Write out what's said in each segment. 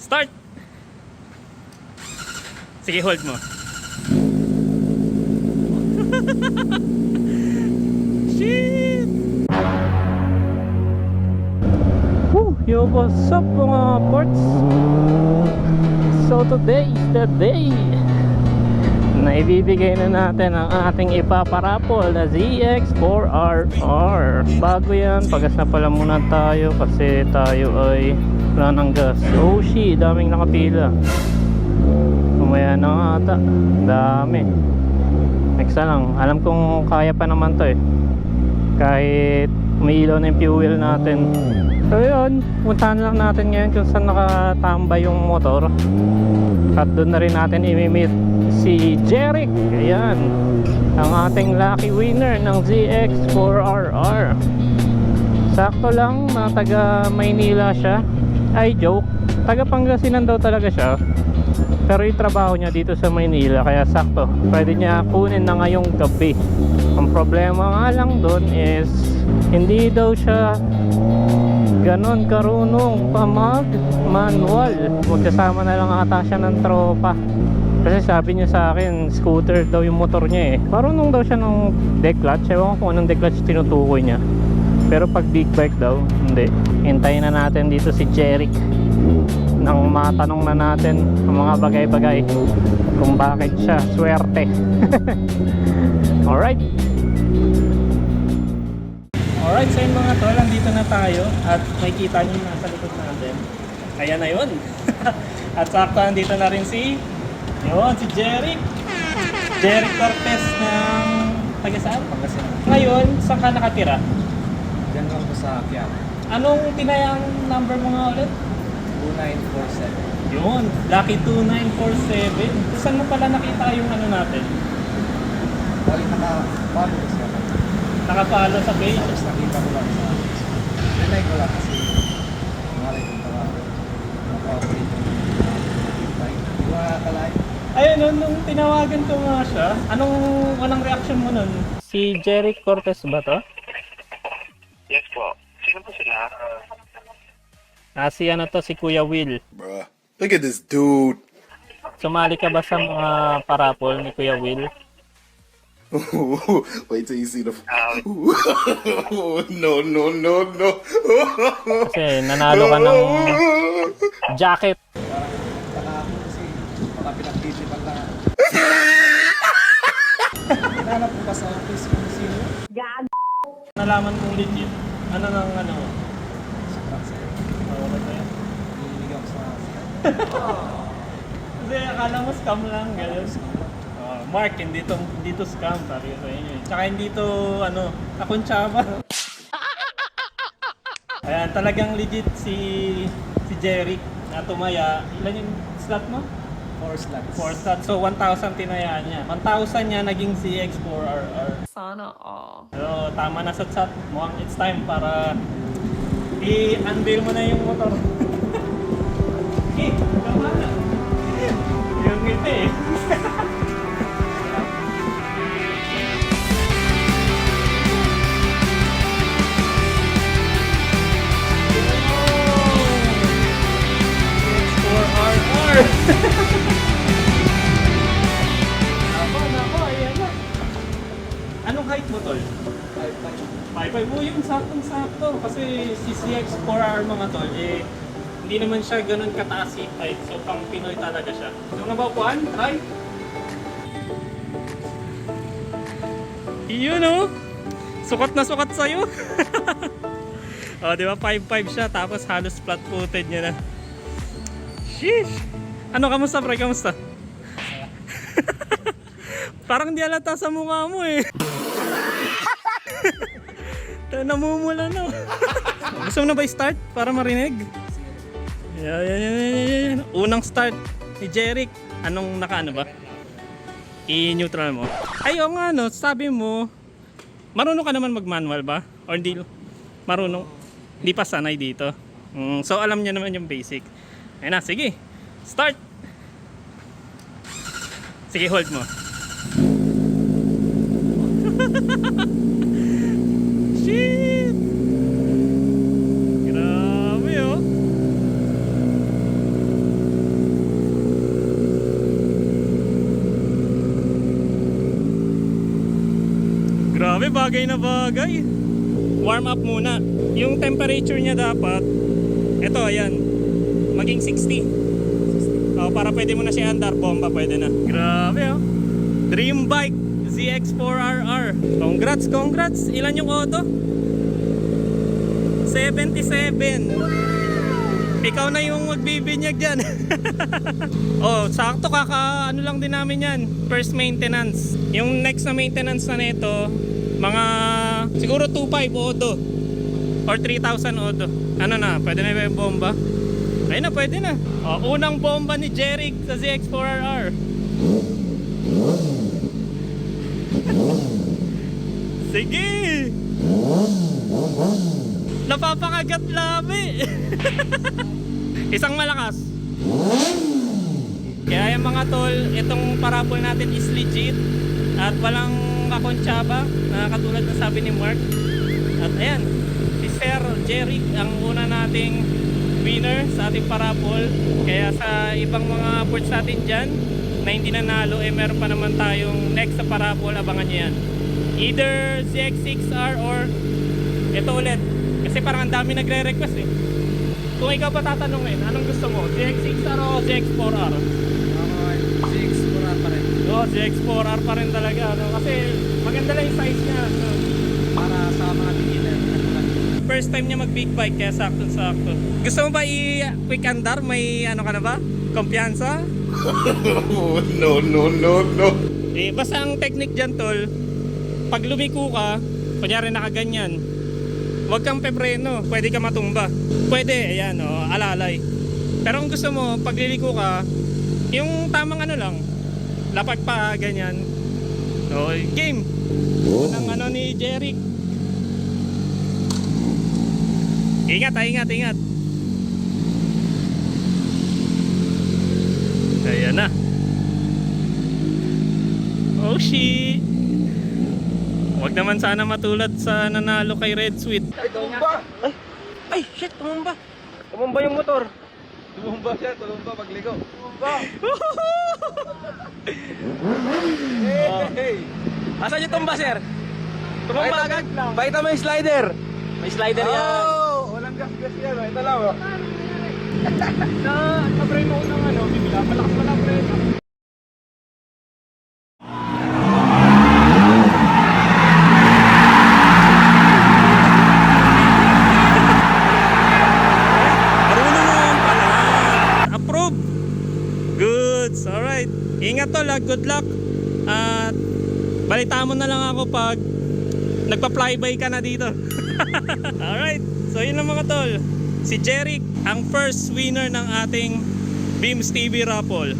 Start! Sige, hold mo. Shit! Yo, what's up mga ports? So today is the day na ibibigay na natin ang ating ipaparapol na ZX4RR. Bago yan, pagas na pala muna tayo kasi tayo ay wala ng gas. Oh shit, daming nakapila. Umaya na nga ata. Dami. Next na lang. Alam kong kaya pa naman to eh. Kahit umiilaw na yung fuel natin. So yun, puntahan lang natin ngayon kung saan nakatambay yung motor. At doon na rin natin i-meet si Jeric. Ayan, ang ating lucky winner ng ZX4RR. Sakto lang, mga taga Maynila siya. Ay joke, taga Pangasinan daw talaga siya. Pero yung trabaho niya dito sa Maynila, kaya sakto, pwede niya kunin na ngayong gabi. Ang problema nga lang doon is hindi daw siya ganon karunong pamag manual. Magkasama na lang ata siya ng tropa. Kasi sabi niya sa akin, scooter daw yung motor niya eh. Marunong daw siya ng deck clutch. Ewan ko kung anong deck clutch tinutukoy niya. Pero pag big bike daw, hindi. Hintayin na natin dito si Jeric nang matanong na natin ang mga bagay-bagay kung bakit siya swerte. Alright. Alright, so yun mga tol, andito na tayo at makikita nyo yung nasa likod natin. Ayan na yun. At sakto andito na rin si Jeric Cortez ng taga saan? Pangasinan. Ngayon, saan ka nakatira? Diyan lang po sa Quiapo. Anong tinayang number mo nga ulit? 2947. Yun, Lucky 2947. Saan mo pala nakita yung ano natin? Bali naka-follow ko siya. Nakapalo sa page? Tapos nakita ko lang sa nanay ko lang kasi malay kong tawag. Naka-operate yung bike. Di ba kalay? Ayun, nung tinawagan ko nga siya, anong reaction mo nun? Si Jeric Cortez ba to? Yes po. Sino po sila? Si ano to, si Kuya Will. Bruh, look at this dude. Sumali ka ba sa mga parapol ni Kuya Will? Wait till you see the. Ah, No, no, no, no. Kasi nanalo ka ng jacket. Parang ako kasi baka pinag-digital lang. Hinanap ko pa sa office kung sino. Nalaman kong legit. Ano nang ano? Sakrak sa'yo. Ano ba yan? Hinihilig ako sa Kasi akala mo scam lang, gano'n. Mark, hindi to scam, sabi ko sa inyo. Tsaka hindi to, kakuntsaba. Ayan, talagang legit si Jeric na tumaya. Ilan yung slot mo? 4 slots. 4 slot. So, 1,000 tinayaan niya. 1,000 niya naging ZX4RR. Sana all. So, tama na sa chat. Mukhang it's time para i-unveil mo na yung motor. Tama na. Yung ngiti eh. ZX4RR. Nako, ayan na. Anong height mo, tol? 5'5". Oh, yung saktong-sakto. Kasi si ZX4R mga tol, hindi naman siya ganun kataas si height. So, pang Pinoy talaga siya. So, nabapuan? Hi! Yun oh! Sukat na sukat sa'yo! O, di ba? 5'5" siya. Tapos halos flat-footed niya na. Sheesh! Ano, kamusta pre? Kamusta? Parang di alata sa mukha mo eh. Namumula na. Gusto mo na ba i-start para marinig? Yan. Unang start ni Jeric. Anong nakaano ba? I-neutral mo. Ayaw nga sabi mo, marunong ka naman mag-manual ba? Or hindi marunong? Hindi pa sanay dito. So alam niya naman yung basic. Ayun na, sige. Start! Sige, hold mo. Shit! Grabe oh. Grabe, bagay na bagay. Warm up muna. Yung temperature niya dapat, ito, ayan, maging 60. Oh, para pwede mo na siya andar, bomba, pwede na. Grabe, oh. Dream bike, ZX4RR. Congrats, congrats. Ilan yung auto? 77. Ikaw na yung magbibinyag dyan. Oh, sakto ano lang din namin yan. First maintenance. Yung next na maintenance na nito, mga siguro 2.5 auto or 3,000 auto. Ano na, pwede na ba yung bomba? Ayun na, pwede na. Oh, unang bomba ni Jeric sa ZX4RR. Sige! Napapakagat labi. Isang malakas. Kaya yung mga tol, itong parabol natin is legit at walang kakontsaba na katulad na sabi ni Mark. At ayan, si Sir Jeric ang una nating winner sa ating parabol. Kaya sa ibang mga ports natin dyan na hindi nanalo, meron pa naman tayong next sa parabol. Abangan nyo yan. Either ZX6R or ito ulit. Kasi parang ang dami nagre-request eh. Kung ikaw pa tatanungin, anong gusto mo? ZX6R o ZX4R? Ako, ZX4R pa rin. Oo, ZX4R pa rin talaga. No? Kasi maganda lang yung size niya. No? Para sa mga beginner. First time niya mag big bike, kaya sakto-sakto. Gusto mo ba i-quick andar? May ano ka na ba? Kumpiyansa? No, no, no, no. Eh, basta ang technique dyan, tol, pag lumiko ka, kunyari nakaganyan, huwag kang pepreno, pwede ka matumba. Pwede, ayan, oh, alalay. Pero kung gusto mo, pag liliko ka, yung tamang ano lang, lapag pa, ganyan. So, game. Unang ano ni Jeric. Ingat, ingat, ingat. Ayan na. Oh shit. Huwag naman sana matulad sa nanalo kay Red Sweet. Ay, tumumba! Ay, shit, tumumba. Tumumba yung motor. Tumumba siya, tumumba pagligo. Tumumba! Hey! Asan yung tumba, sir? Tumumba agad. Pakita mo yung slider. May slider yan. Oh! Walang gas-gas yan. Ito lang, oh. Sa preno ko ng ano, bibila. Malakas pala ang preno. Marunong naman pala. Approve. Goods. Alright. Ingat tol, good luck. At balitaan mo na lang ako pag nagpa-flyby ka na dito. Alright. So yun lang mga tol. Si Jeric ang first winner ng ating Beams TV raffle.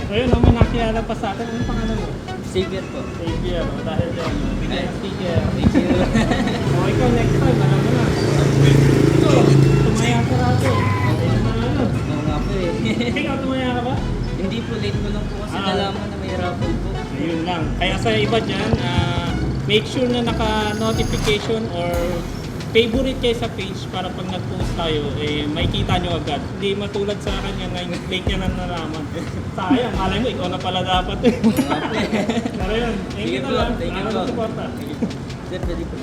Ayun, may nakilala pa sa atin. Anong pangalan mo? Xavier po. Xavier, dahil dyan. Bigyan ng sticker. Thank you. O ikaw next time, alam mo na. Ito, tumaya ka rato. Ayun na ano. Oo nga po eh. Ikaw tumaya ka ba? Hindi po, late ko lang po kasi nalaman na may raffle po. Ayun lang. Kaya sa iba dyan, make sure na naka-notification or favorite kayo sa page para pag nag-post tayo, makikita nyo agad. Hindi matulad sa akin yung late niya na nalaman. Sayang, malay mo, ikaw na pala dapat. Pero yun, thank you po, lang. thank you Ano po. suporta? Sir, pwede po.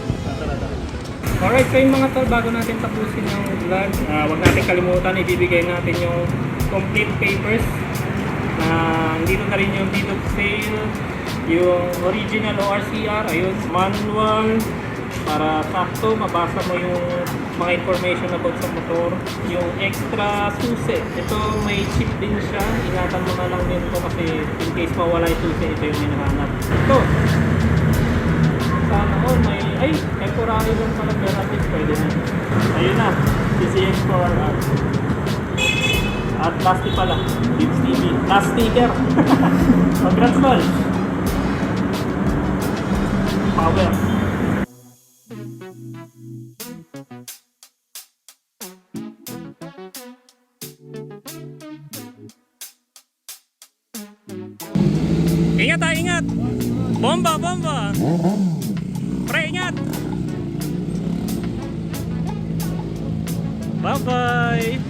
Alright, so yung mga tol, bago natin tapusin yung vlog, huwag natin kalimutan, ibibigay natin yung complete papers. Dito na rin yung deed of sale, yung original ORCR, ayun, manual, para sakto mabasa mo yung mga information about sa motor. Yung extra susi, ito may chip din siya, ingatan mo na lang din ito kasi in case mawala yung susi, ito yung hinahanap. Ito, sana all may, ay, temporary lang pala, pero at least pwede na. Ayun na, CCX for at lastly pala, Beams TV, last sticker. Congrats tol. Power. Ingat ha, ingat! Bomba, bomba! Pre, ingat! Bye-bye!